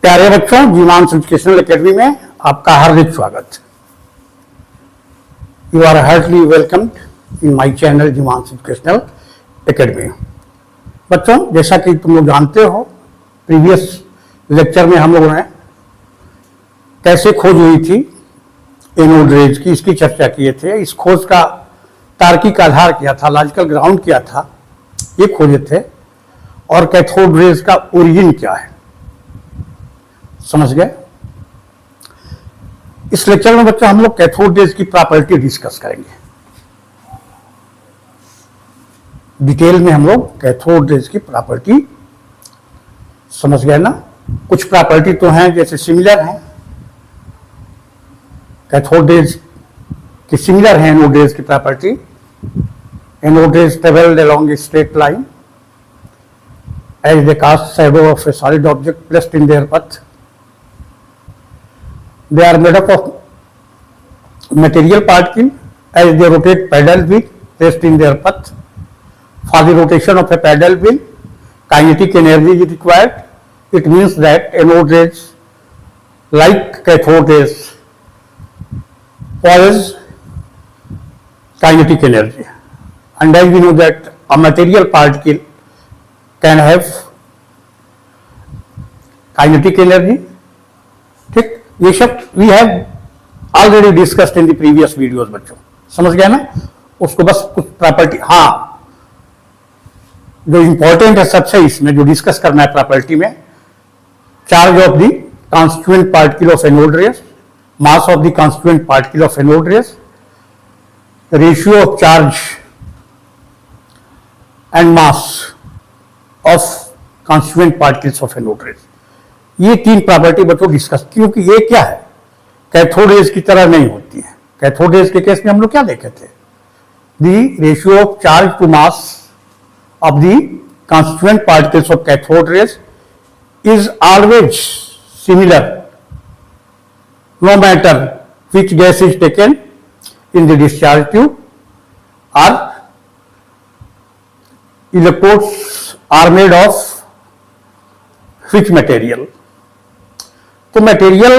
प्यारे बच्चों, जीवांश educational academy में आपका हार्दिक स्वागत। You are heartly welcomed in my channel Jeevansh educational academy. बच्चों, जैसा कि तुम लोग जानते हो, प्रीवियस लेक्चर में हम लोगों ने कैसे खोज हुई थी एनोड रेज की, इसकी चर्चा किए थे। इस खोज का तार्किक आधार क्या था, लॉजिकल ग्राउंड क्या था, ये खोजे थे। और कैथोड रेज का ओरिजिन क्या है, समझ गए। इस लेक्चर में बच्चों हम लोग कैथोड रेज की प्रॉपर्टी डिस्कस करेंगे। डिटेल में हम लोग कैथोड रेज की प्रॉपर्टी समझ गए ना। कुछ प्रॉपर्टी तो हैं जैसे सिमिलर हैं, कैथोड रेज की सिमिलर है एनोड रेज की property. Anode rays travelled along a straight line as they cast shadow of a solid object placed in their path. They are made up of material particle as they rotate pedal wheel placed in their path. For the rotation of a pedal wheel, kinetic energy is required. It means that anode rays, like cathode rays, possess kinetic energy. And as we know that a material particle can have kinetic energy. ठीक, ये सब we have already discussed in the previous videos. बच्चों समझ गया ना। उसको बस कुछ प्रॉपर्टी, हाँ, जो इंपॉर्टेंट है सबसे इसमें जो डिस्कस करना है प्रॉपर्टी में, charge of the constituent particle of anode race, mass of the constituent particle of anode race, ratio of charge and mass of constituent particles of anode rays. ये तीन प्रॉपर्टी बच्चों डिस्कस, क्योंकि ये क्या है, कैथोड रेज की तरह नहीं होती है। कैथोड रेज के केस में हम लोग क्या देखे थे, the ratio of charge to mass of the constituent particles of cathode rays is always similar no matter which gas is taken in the discharge tube और electrodes are made of which material। तो material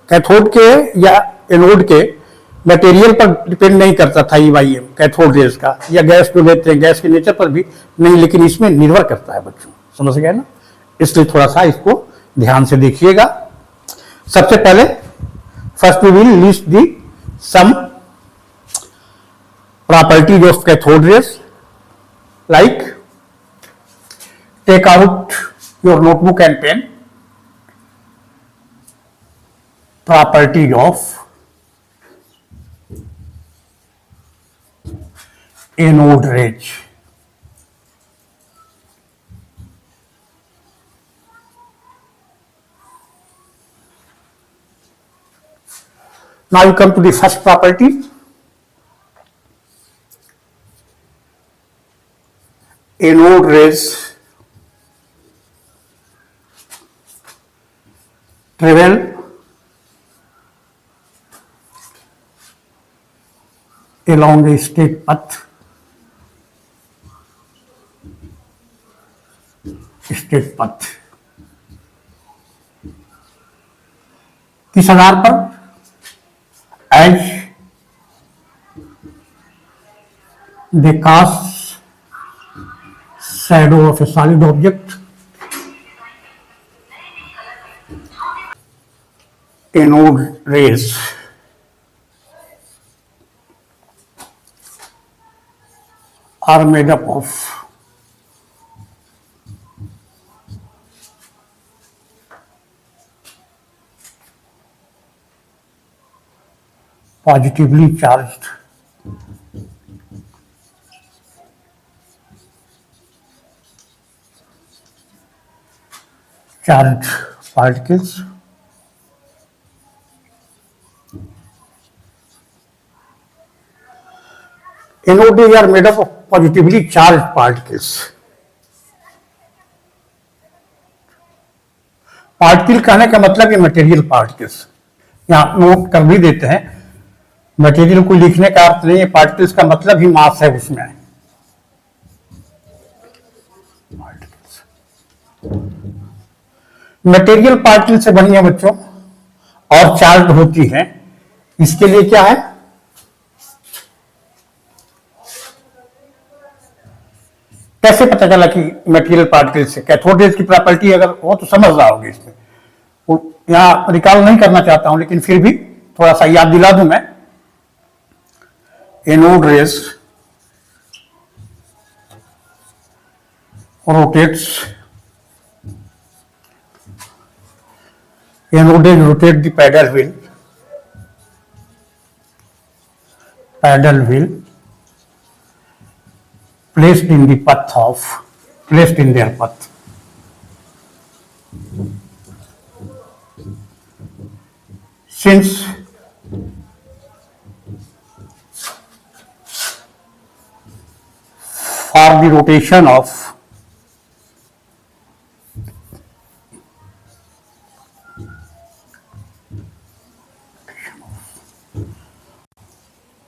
cathode के या anode के material पर depend नहीं करता था EYM cathode rays का, या गैस जो लेते हैं गैस के नेचर पर भी नहीं, लेकिन इसमें निर्भर करता है बच्चों, समझ गए ना। इसलिए थोड़ा सा इसको ध्यान से देखिएगा। सबसे पहले first we will list the some properties of cathode rays. Like, take out your notebook and pen. Property of anode rays. Now you come to the first property. Anode rays travel along a straight path, किस आधार पर, as they cast shadow of a solid object, anode rays are made up of positively charged particles Anode rays are made up of positively charged particles. Particle कहने का मतलब ये material particles, यहाँ note कर भी देते हैं। मटेरियल को लिखने का अर्थ नहीं है, पार्टिकल्स का मतलब ही मास है उसमें। मटेरियल पार्टिकल से बनी है बच्चों और चार्ज होती है, इसके लिए क्या है? कैसे पता चला कि मटेरियल पार्टिकल से? कैथोड रेज की प्रॉपर्टी अगर हो तो समझ रहा होगा इसमें, यहां रिकॉल नहीं करना चाहता हूं लेकिन फिर भी थोड़ा सा याद दिला दूं मैं। Anode rays rotates, anode rotate the paddle wheel placed in the path of, placed in their path. Since for the rotation of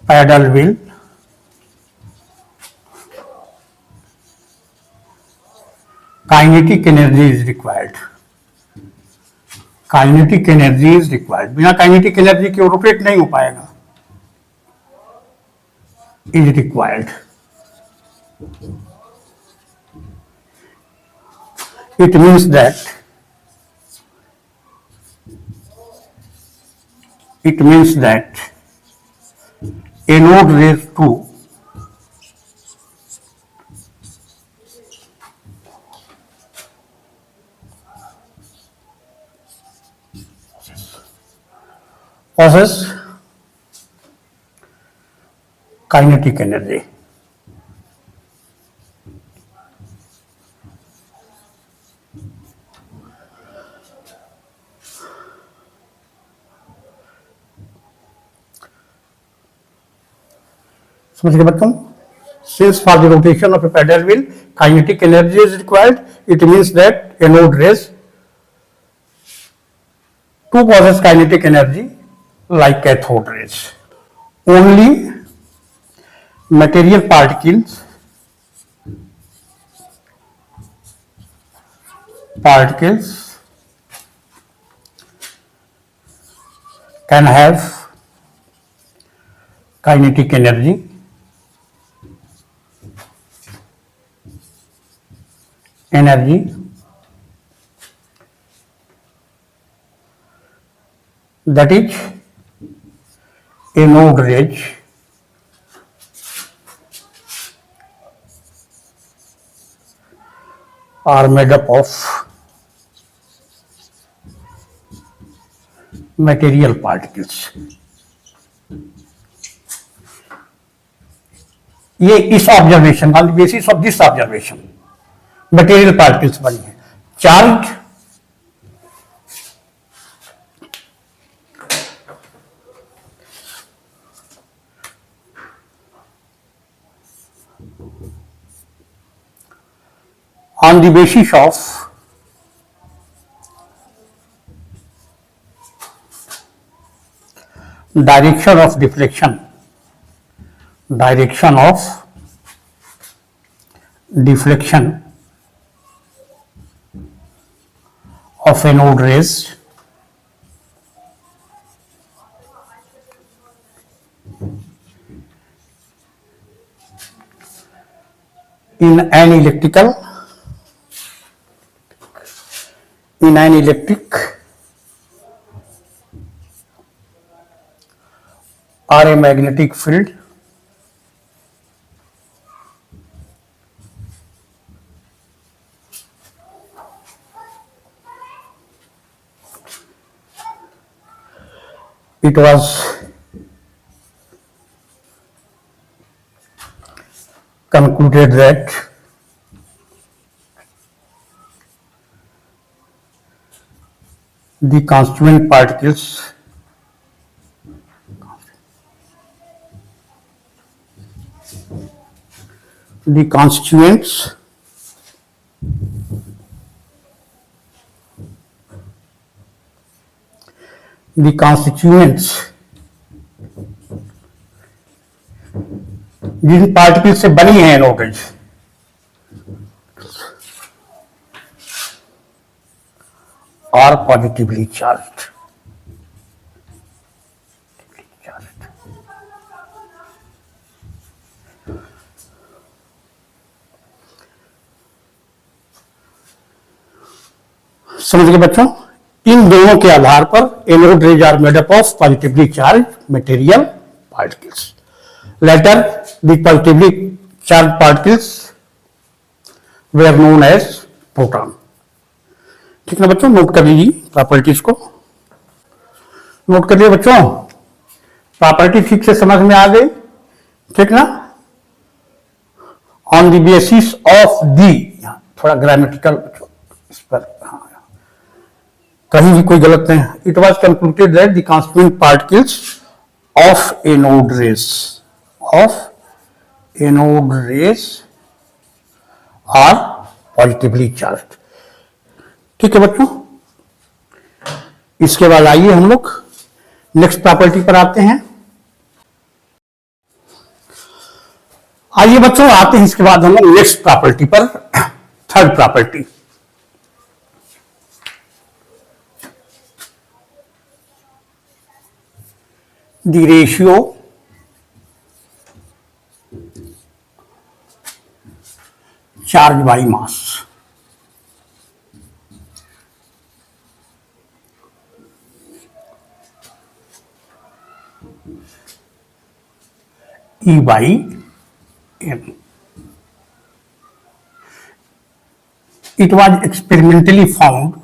paddle wheel, kinetic energy is required. Kinetic energy is required, बिना kinetic energy के rotate नहीं हो पाएगा। Is required, it means that anode rays to possess kinetic energy. समझ गए बच्चों? Since for the rotation of a paddle wheel kinetic energy is required, it means that anode rays to possess kinetic energy like cathode rays. Only material particles can have kinetic energy that is anode rays are made up of material particles. ये इस observation on the basis of this observation material particles बनी है। Charge on the basis of direction of deflection of anode rays in an electric or a magnetic field it was concluded that the constituent particles the constituents जिन particle से बनी है anode rays are positively charged. समझ गए बच्चों? इन दोनों के आधार पर anode rays are made up of positively charged material particles. Later the positively charged particles were known as proton. ठीक ना बच्चों? नोट कर लीजिए प्रॉपर्टीज को. नोट कर लिए बच्चों? प्रॉपर्टी ठीक से समझ में आ गई? ठीक ना? On the basis of the, थोड़ा ग्रामेटिकल इस पर, हाँ कहीं भी कोई गलत नहीं. It was concluded that the constituent particles of anode rays are positively charged. ठीक है बच्चों? इसके बाद आइए हम लोग नेक्स्ट प्रॉपर्टी पर आते हैं. आइए बच्चों आते हैं इसके बाद हम लोग नेक्स्ट प्रॉपर्टी पर. Third property, the ratio charge by mass. E by M. It was experimentally found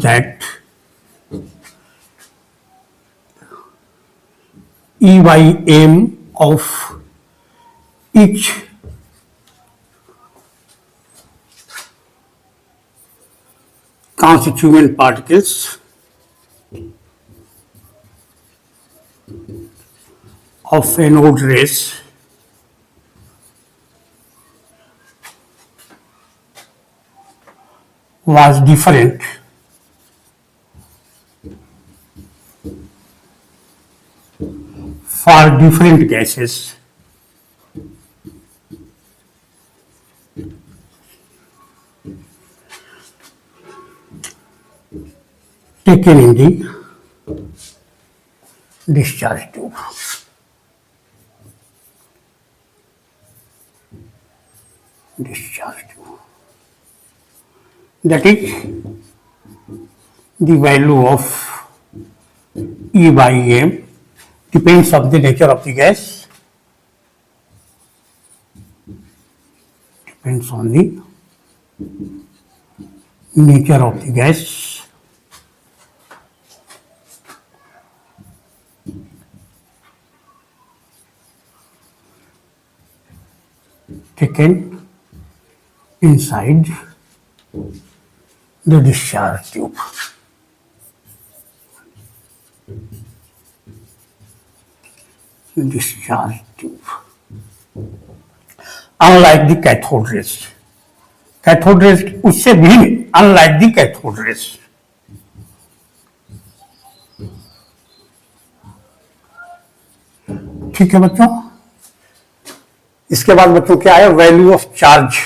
that E by M of each constituent particles of anode rays was different for different gases taken in the discharge tube. That is, the value of E by M depends on the nature of the gas. Depends on the nature of the gas. Taken inside the discharge tube. Discharge tube. Unlike the cathode rays. Cathode rays उससे भिन्न, unlike the cathode rays. ठीक है बच्चों? इसके बाद बच्चों क्या है? वैल्यू ऑफ चार्ज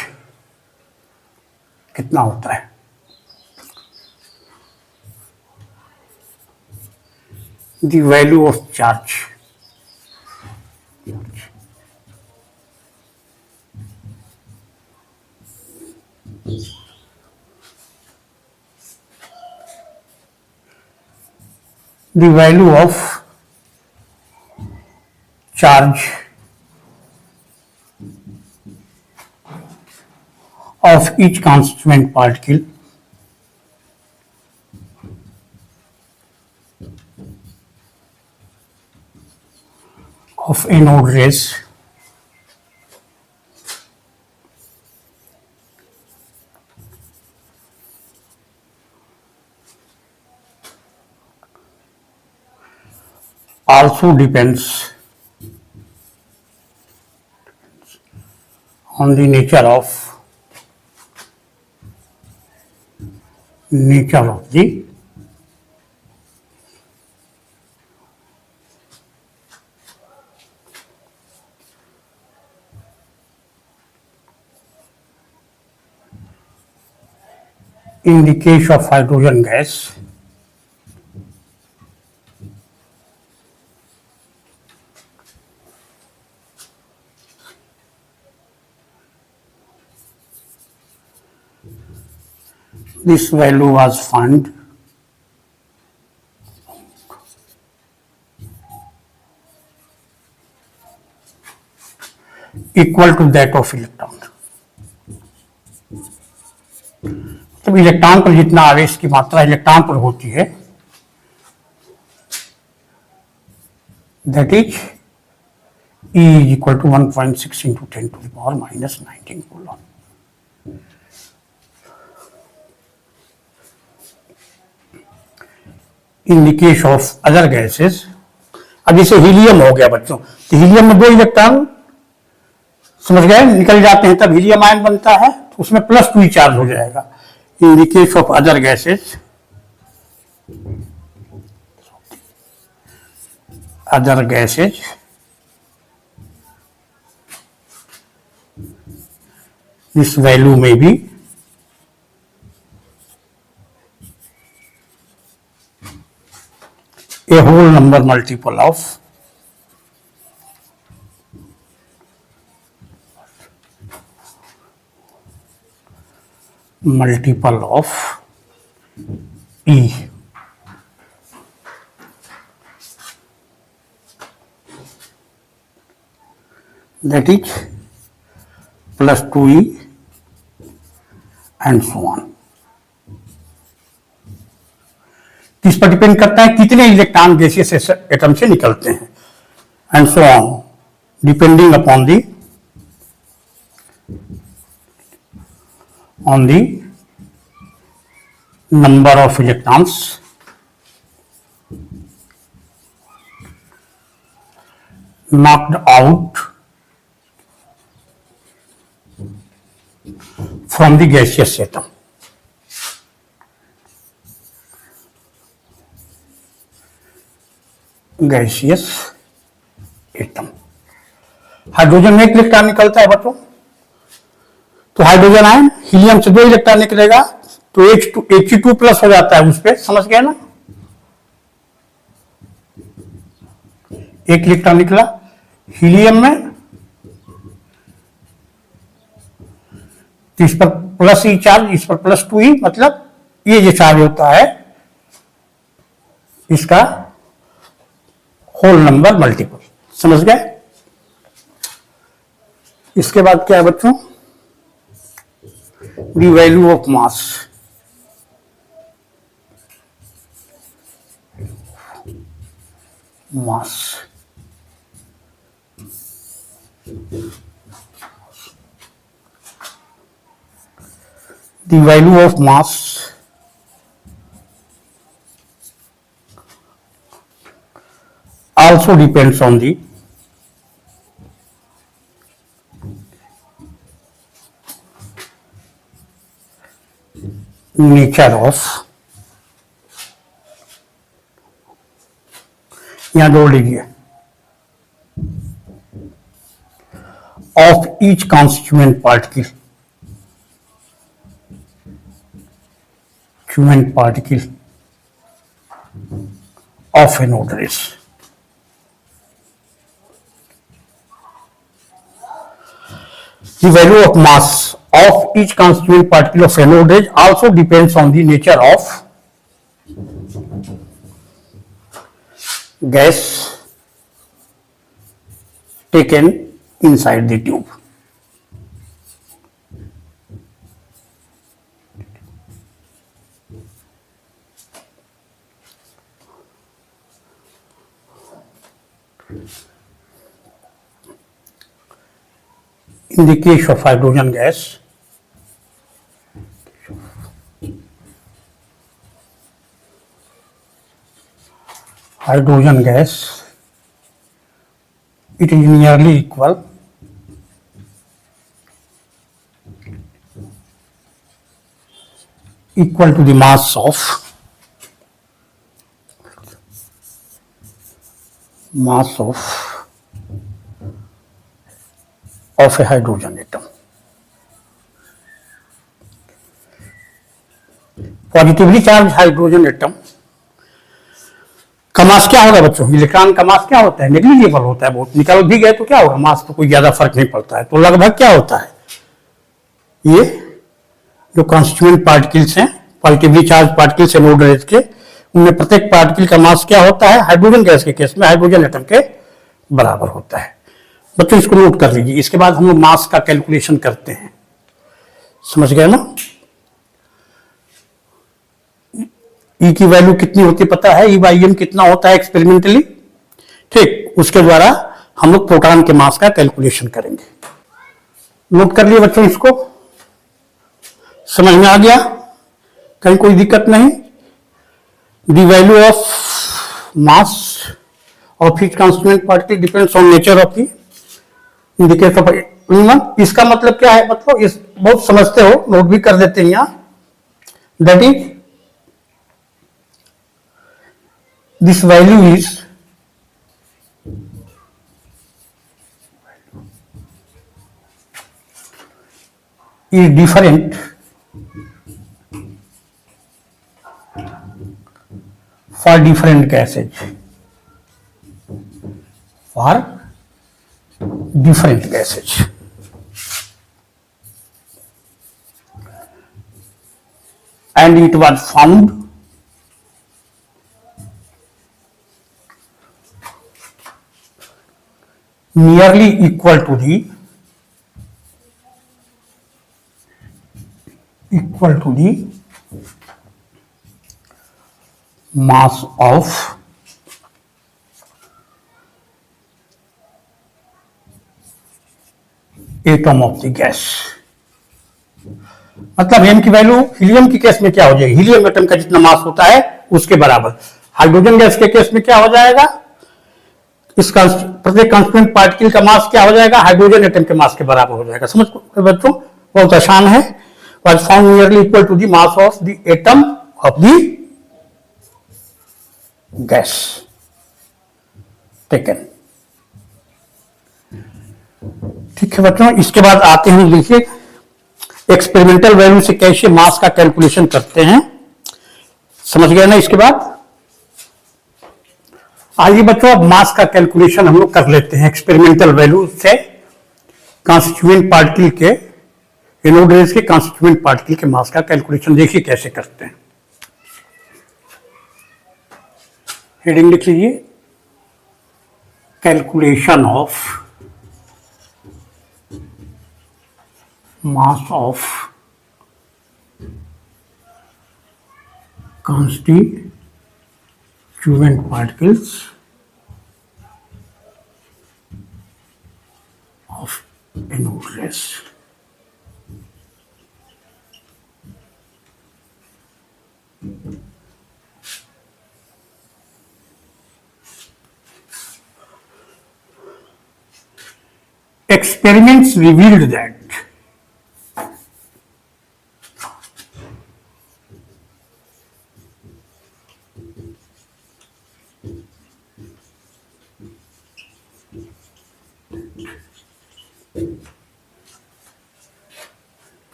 कितना होता है? The value of charge. The value of charge of each constituent particle of anode rays also depends on the nature of the In the case of hydrogen gas, this value was found equal to that of electron. तो electron पर जितना आवेश की मात्रा electron पर होती है, that is E is equal to 1.6 into 10 to the power minus 19 coulomb. In the case of other gases, अब जैसे हीलियम हो गया बच्चों, तो हीलियम में 2 इलेक्ट्रॉन समझ गए निकल जाते हैं, तब हीलियम आयन बनता है, तो उसमें +2 चार्ज हो जाएगा. In the case of other gases, this value may be a whole number multiple of E. That is +2E and so on. इस पर डिपेंड करता है कितने इलेक्ट्रॉन गैसियस एटम से निकलते हैं, and so on, depending upon the number of electrons knocked out from the gaseous atom. Gaseous atom. Hydrogen में 1 electron निकलता है बच्चों, तो हाइड्रोजन आयन हीलियम से 2 इलेक्ट्रॉन निकलेगा, तो He2 प्लस हो जाता है उस पर, समझ गए ना. 1 इलेक्ट्रॉन निकला हीलियम में, तो इस पर +E चार्ज, इस पर +2E, मतलब ये जो चार्ज होता है इसका होल नंबर मल्टीपल. समझ गए. इसके बाद क्या है बच्चों, the value of mass. The value of mass also depends on the nature of, यहां जोड़ लीजिए, of each constituent particle of an node race. The value of mass of each constituent particle of a node race also depends on the nature of gas taken inside the tube. In the case of hydrogen gas, it is nearly equal to the mass of a hydrogen atom. Positively charge hydrogen atom का मास क्या होगा बच्चों? Electron का मास क्या होता है? Negligible होता है, बहुत निकल भी गए तो क्या होगा, मास तो कोई ज्यादा फर्क नहीं पड़ता है। तो लगभग क्या होता है, ये जो कॉन्स्टिट्यूएंट पार्टिकल्स हैं, पॉजिटिवली चार्ज पार्टिकल्स हैं नोड रेज के, उनमें प्रत्येक पार्टिकल का मास क्या होता है? हाइड्रोजन गैस के केस में हाइड्रोजन एटम के बराबर होता है। बच्चों इसको नोट कर लीजिए। इसके बाद हम लोग मास का कैलकुलेशन करते हैं, समझ गए ना? ई की वैल्यू कितनी होती है पता है? ई बाई एम कितना होता है एक्सपेरिमेंटली? ठीक, उसके द्वारा हम लोग प्रोटॉन के मास का कैलकुलेशन करेंगे। नोट कर लिए बच्चों, इसको समझ में आ गया? कहीं कोई दिक्कत नहीं? The value of mass of each constituent particle depends on nature of the in the case of element. इसका मतलब क्या है? मतलब इस बहुत समझते हो, नोट भी कर देते हैं यहां। That is this value is different for different gases, for different gases, and it was found nearly equal to the mass of atom of the gas। मतलब m की वैल्यू हीलियम के केस में क्या हो जाएगी? हीलियम एटम का जितना मास होता है उसके बराबर। हाइड्रोजन गैस के केस में क्या हो जाएगा? इस प्रत्येक कॉन्स्टिट्यूएंट पार्टिकल का मास क्या हो जाएगा? हाइड्रोजन एटम के मास के बराबर हो जाएगा। समझ बच्चों, बहुत आसान है। was found nearly equal to the mass of the atom of the gas taken। ठीक है बच्चों, इसके बाद आते हैं, देखिए एक्सपेरिमेंटल वैल्यू से कैसे मास का कैलकुलेशन करते हैं। समझ गए ना? इसके बाद आइए बच्चों, अब मास का कैलकुलेशन हम लोग कर लेते हैं एक्सपेरिमेंटल वैल्यू से कॉन्स्टिट्यूएंट पार्टिकल के, एनोड रेज के कॉन्स्टिट्यूएंट पार्टिकल के मास का कैलकुलेशन। देखिए कैसे करते हैं। हेडिंग लिख लीजिए, calculation of mass of constituent particles of anode rays। Experiments revealed that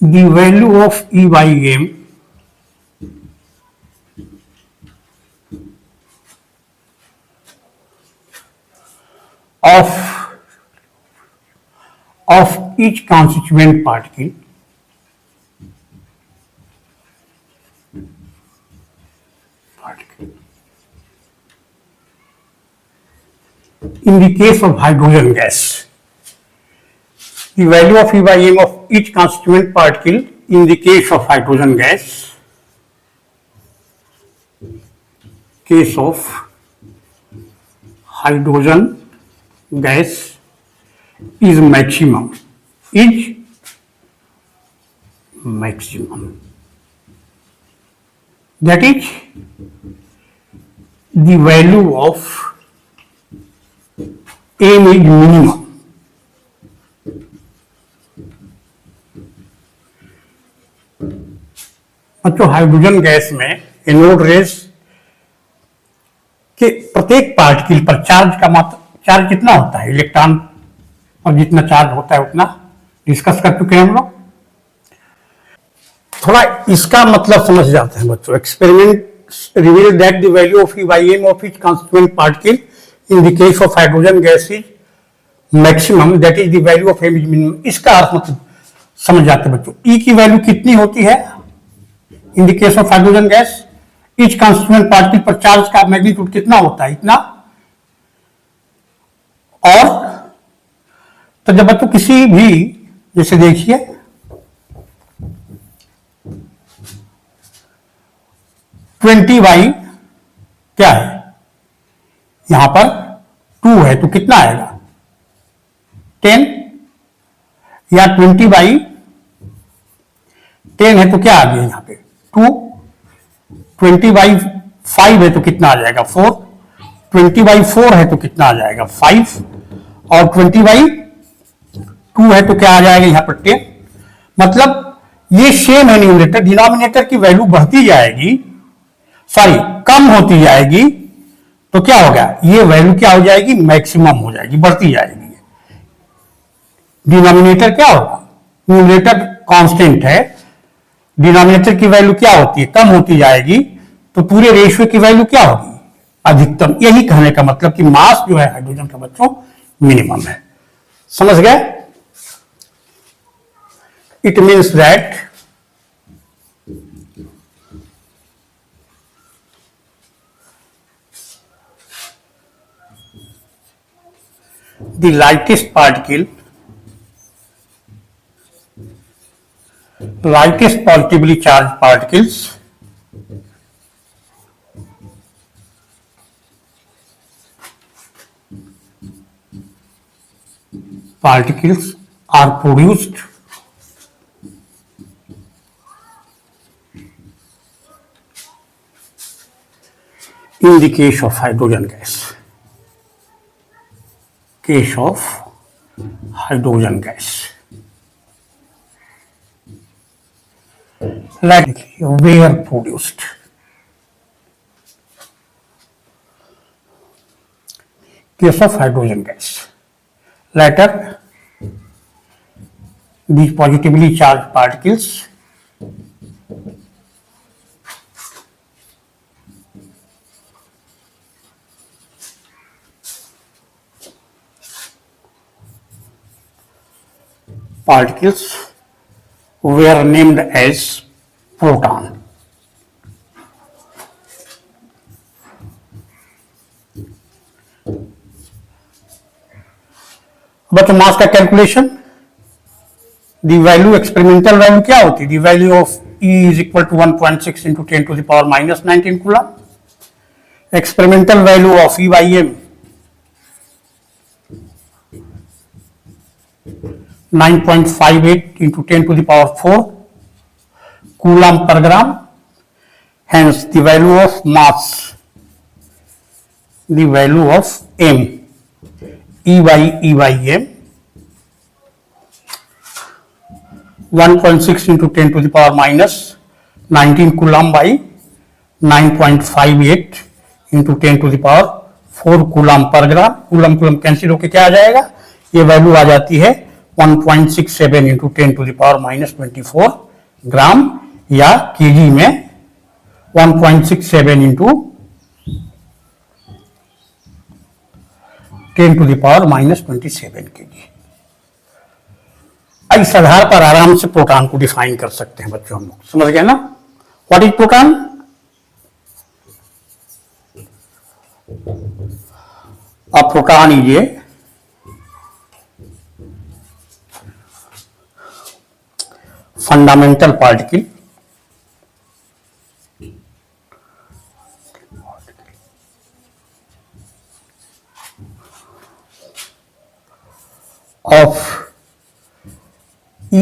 the value of E by M of each constituent particle in the case of hydrogen gas, the value of E by M of each constituent particle in the case of hydrogen gas, case of hydrogen gas is maximum, that is the value of M is minimum। तो hydrogen gas में anode rays के प्रत्येक particle पर charge का मात्रा, charge कितना होता है? इलेक्ट्रॉन और जितना चार्ज होता है उतना डिस्कस कर चुके हैं हम लोग। थोड़ा इसका मतलब समझ जाते हैं बच्चों। Experiment reveal that the value of e by m of each constituent particle in the case of hydrogen gas is maximum, that is the value of m is minimum. इसका अर्थ मतलब समझ जाते हैं बच्चों। ई की वैल्यू कितनी होती है इन the case of hydrogen gas? Etch constituent particle पर चार्ज का मैग्नीट्यूड कितना होता है? इतना। और तो जब बच्चों किसी भी, जैसे देखिए ट्वेंटी बाई क्या है, यहां पर 2 है तो कितना आएगा? 10। या 20 बाई 10 है तो क्या आ गया यहां पे? 2। 20 बाई 5 है तो कितना आ जाएगा? 4। 20 बाई 4 है तो कितना आ जाएगा? 5। और 20 बाई 2 है तो क्या आ जाएगा यहां पर? 10। मतलब ये सेम है न्यूमरेटर, डिनोमिनेटर की वैल्यू बढ़ती जाएगी, सॉरी कम होती जाएगी, तो क्या होगा? ये वैल्यू क्या हो जाएगी? मैक्सिमम हो जाएगी, बढ़ती जाएगी। डिनोमिनेटर क्या होगा? न्यूमरेटर कांस्टेंट है, डिनोमिनेटर की वैल्यू क्या होती है? कम होती जाएगी, तो पूरे रेशियो की वैल्यू क्या होगी? अधिकतम। यही कहने का मतलब कि मास जो है हाइड्रोजन का बच्चों मिनिमम है। समझ गए? It means that the lightest positively charged particles are produced in the case of hydrogen gas. Case of hydrogen gas. Like where produced. Case of hydrogen gas. Later, these positively charged particles were named as proton. बच्चों mass का calculation, the value, experimental value क्या होती है? The value of E is equal to 1.6 into 10 to the power minus 19 coulomb. Experimental value of E by m 9.58 into 10 to the power 4 coulomb per gram. Hence the value of mass, the value of m, E by m 1.6 into 10 to the power minus 19 coulomb by 9.58 into 10 to the power 4 coulomb per gram. coulomb coulomb cancel होके क्या आ जाएगा? ये value आ जाती है 1.67 into 10 to the power minus 24 gram, या kg में 1.67 into 10 to the power minus 27 kg. इस आधार पर आराम से प्रोटॉन को डिफाइन कर सकते हैं बच्चों हम लोग। समझ गए ना? What is proton? अब proton is a fundamental particle of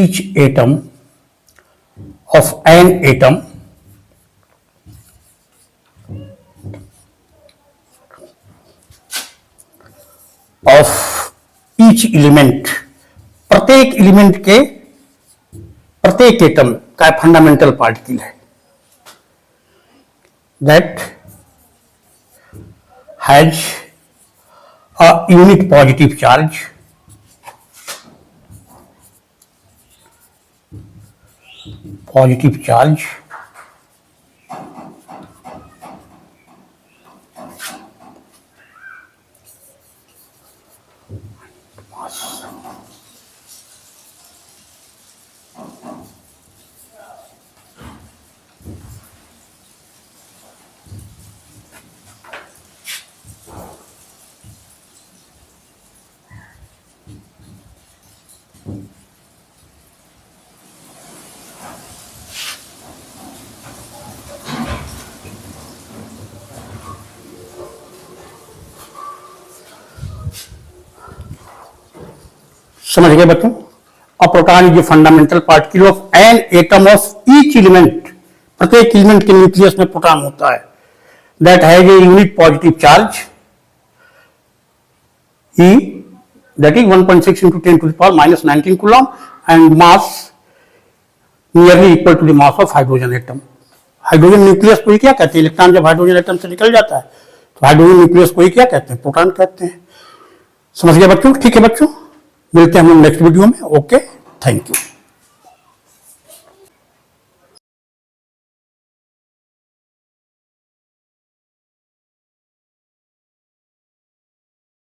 each atom of an atom of each element, प्रत्येक एलिमेंट के प्रत्येक एटम का फंडामेंटल पार्टिकल है, that has a unit positive charge positive charge समझ गए बच्चों। A proton is a fundamental particle of an atom of each element, प्रत्येक element के न्यूक्लियस में प्रोटॉन होता है, that has a unit positive charge E, that is 1.6 into 10 to the power minus 19 coulomb and mass nearly equal to the mass of hydrogen atom. Hydrogen nucleus को ही क्या कहते हैं? Electron जब hydrogen atom से निकल जाता है तो हाइड्रोजन न्यूक्लियस को ही क्या कहते हैं? प्रोटॉन कहते हैं। समझ गए बच्चों? ठीक है बच्चों, मिलते हैं हम नेक्स्ट वीडियो में। Okay, thank you.